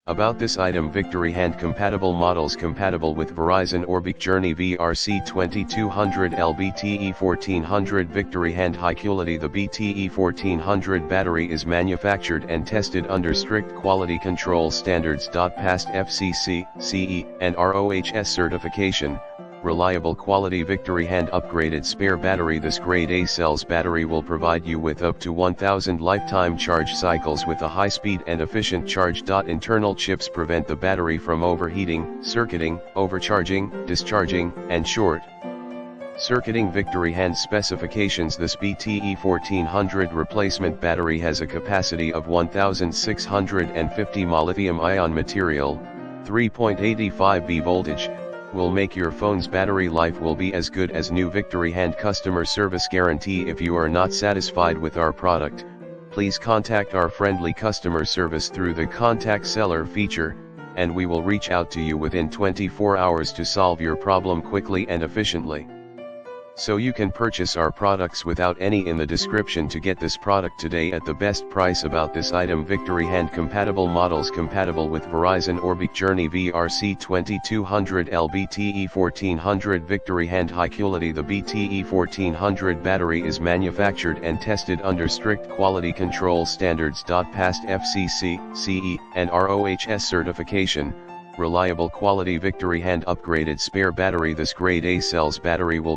About this item: Victory Hand compatible models compatible with Verizon Orbic Journey V RC2200L BTE-1400 Victory Hand high quality. The BTE-1400 battery is manufactured and tested under strict quality control standards. Passed FCC, CE, and RoHS certification. Reliable quality Victory Hand upgraded spare battery. This grade A cells battery will provide you with up to 1000 lifetime charge cycles with a high speed and efficient charge. Internal chips prevent the battery from overheating, circuiting, overcharging, discharging, and short circuiting. Victory Hand specifications: this BTE-1400 replacement battery has a capacity of 1650 mAh lithium-ion material, 3.85 V voltage, will make your phone's battery life will be as good as new. Victory Hand customer service guarantee: if you are not satisfied with our product, please contact our friendly customer service through the contact seller feature, and we will reach out to you within 24 hours to solve your problem quickly and efficiently. So you can purchase our products without any in the description to get this product today at the best price. About this item: Victory Hand compatible models compatible with Verizon Orbic Journey V RC2200L BTE-1400 Victory Hand high quality. The BTE-1400 battery is manufactured and tested under strict quality control standards. Passed FCC, CE, and RoHS certification. Reliable quality Victory Hand upgraded spare battery. This grade A cells battery will